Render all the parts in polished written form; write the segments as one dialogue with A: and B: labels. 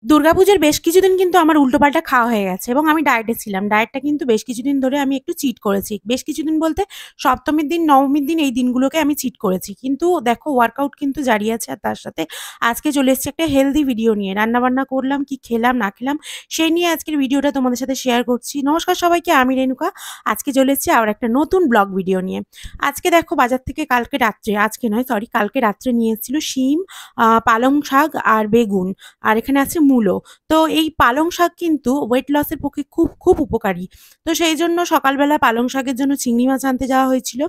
A: দুর্গাপুজোর বেশ কিছুদিন কিন্তু আমার উল্টোপাল্টা খাওয়া হয়ে গেছে এবং আমি ডায়েটে ছিলাম। ডায়েটটা কিন্তু বেশ কিছুদিন ধরে আমি একটু চিট করেছি। বেশ কিছুদিন বলতে সপ্তমীর দিন, নবমীর দিন এই দিনগুলোকে আমি চিট করেছি। কিন্তু দেখো ওয়ার্কআউট কিন্তু জারি আছে আর তার সাথে আজকে চলে এসেছি একটা হেলথি ভিডিও নিয়ে। রান্নাবান্না করলাম, কি খেলাম না খেলাম সেই নিয়ে আজকের ভিডিওটা তোমাদের সাথে শেয়ার করছি। নমস্কার সবাইকে, আমি রেণুকা। আজকে চলে এসেছি আবার একটা নতুন ব্লগ ভিডিও নিয়ে। আজকে দেখো বাজার থেকে কালকে রাত্রে, আজকে নয় সরি কালকে রাত্রে নিয়ে এসেছিল শিম, পালং শাক আর বেগুন। আর এখানে আছে মূলো। তো এই পালং শাক কিন্তু ওয়েট লসের পক্ষে খুব খুব উপকারী। তো সেই জন্য সকালবেলা পালং শাকের জন্য চিংড়ি মাছ আনতে যাওয়া হয়েছিল।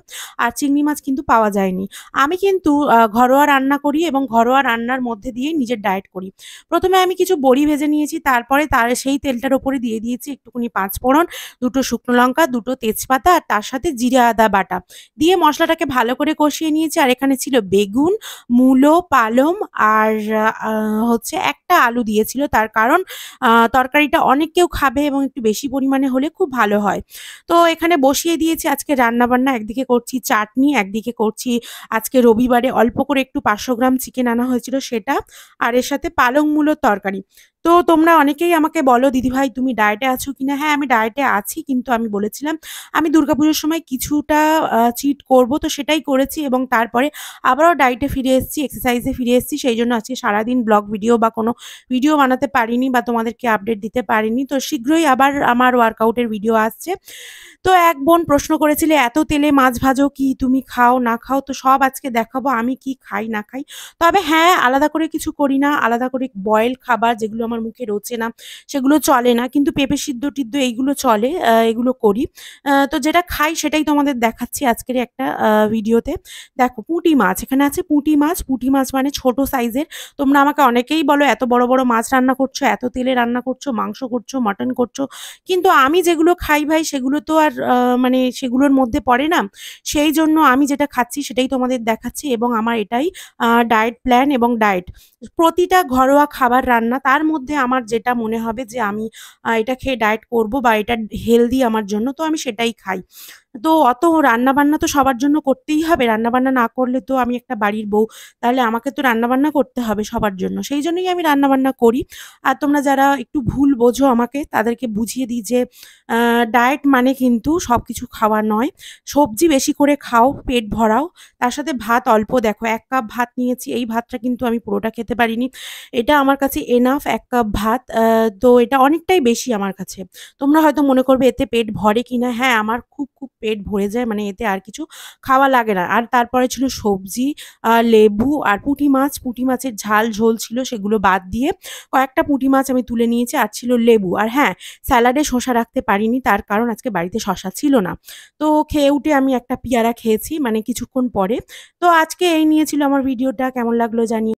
A: আর চিংড়ি মাছ কিন্তু পাওয়া যায়নি। আমি কিন্তু ঘরোয়া রান্না করি এবং ঘরোয়া রান্নার মধ্যে দিয়ে নিজের ডায়েট করি। প্রথমে আমি কিছু বড়ি ভেজে নিয়েছি, তারপরে তার সেই তেলটার ওপরে দিয়ে দিয়েছি একটুখানি পাঁচফোড়ন, দুটো শুকনো লঙ্কা, দুটো তেজপাতা আর তার সাথে জিরে আদা বাটা দিয়ে মশলাটাকে ভালো করে কষিয়ে নিয়েছি। আর এখানে ছিল বেগুন, মূলো, পালং আর হচ্ছে একটা আলু দিয়েছিল। তার কারণ তরকারিটা অনেক কেউ খাবে এবং একটু বেশি পরিমাণে হলে খুব ভালো হয়। তো এখানে বসিয়ে দিয়েছি আজকে রান্নাবান্না। একদিকে করছি চাটনি, একদিকে করছি আজকে রবিবারে অল্প করে একটু ৫০০ গ্রাম চিকেন আনা হয়েছিল সেটা, আর এর সাথে পালং মূলোর তরকারি। তো তোমরা অনেকেই আমাকে বলো, "দিদিভাই তুমি ডায়েটে আছো কিনা?" হ্যাঁ, আমি ডায়েটে আছি, কিন্তু আমি বলেছিলাম আমি দুর্গাপুজোর সময় কিছুটা চিট করব। তো সেটাই করেছি এবং তারপরে আবারও ডায়েটে ফিরে এসেছি, এক্সারসাইজে ফিরে এসেছি। সেইজন্য আজকে সারাদিন ব্লগ ভিডিও বা কোনো ভিডিও বানাতে পারিনি বা তোমাদেরকে আপডেট দিতে পারিনি। তো শীঘ্রই আবার আমার ওয়ার্কআউটের ভিডিও আসছে। তো এক বোন প্রশ্ন করেছিলে, "এত তেলে মাছ ভাজো কি? তুমি খাও না খাও?" তো সব আজকে দেখাবো আমি কি খাই না খাই। তবে হ্যাঁ, আলাদা করে কিছু করি না। আলাদা করে বয়েল খাবার যেগুলো আমার মুখে রোচে না, সেগুলো চলে না। কিন্তু পেঁপে সিদ্ধ-টিদ্ধ এইগুলো চলে, এগুলো করি। তো যেটা খাই সেটাই তোমাদের দেখাচ্ছি আজকের একটা ভিডিওতে। দেখো পুঁটি মাছ, এখানে আছে পুঁটি মাছ। পুঁটি মাছ মানে ছোট সাইজের। তোমরা আমাকে অনেকেই বলো, "এত বড়, বড় মাছ রান্না করছো, এত তেলে রান্না করছো, মাংস করছো, মাটন করছো।" কিন্তু আমি যেগুলো খাই ভাই সেগুলো তো আর মানে সেগুলোর মধ্যে পড়ে না। সেইজন্য আমি যেটা খাচ্ছি সেটাই তোমাদের দেখাচ্ছি এবং আমার এটাই ডায়েট প্ল্যান এবং ডায়েট। প্রতিটা ঘরোয়া খাবার রান্না, তার মধ্যে আমার যেটা মনে হবে যে আমি এটা খেয়ে ডায়েট করব বা এটা হেলথি আমার জন্য, তো আমি সেটাই খাই। তো অত রান্নাবান্না তো সবার জন্য করতেই হবে। রান্নাবান্না না করলে তো আমি একটা বাড়ির বউ। তাহলে আমাকে তো রান্নাবান্না করতে হবে সবার জন্য। সেইজন্যই আমি রান্নাবান্না করি। আর তোমরা যারা একটু ভুল বোঝো আমাকে, তাদেরকে বুঝিয়ে দিই যে আ ডায়েট মানে কিন্তু সবকিছু খাওয়া নয়। সবজি বেশি করে খাও, পেট ভরাও। তার সাথে ভাত অল্প, দেখো ১ কাপ ভাত নিয়েছি। এই ভাতটা কিন্তু আমি পুরোটা খেতে পারিনি। এটা আমার কাছে এনাফ ১ কাপ ভাত। তো এটা অনেকটাই বেশি আমার কাছে। তোমরা হয়তো মনে করবে এতে পেট ভরে কিনা? হ্যাঁ, আমার খুব, খুব পেট ভরে যায়। মানে এতে আর কিছু খাওয়া লাগে না। আর তারপরে ছিল সবজি, লেবু আর পুঁটি মাছ। পুঁটি মাছের ঝাল ঝোল ছিল, সেগুলো বাদ দিয়ে কয়েকটা পুঁটি মাছ আমি তুলে নিয়েছি আর ছিল লেবু। আর হ্যাঁ, স্যালাডে শসা রাখতে পারিনি, তার কারণ আজকে বাড়িতে শসা ছিল না। তো খেয়ে উঠে আমি একটা পেয়ারা খেয়েছি মানে কিছুক্ষণ পরে। তো আজকে এই নিয়ে ছিল আমার ভিডিওটা। কেমন লাগলো জানিও।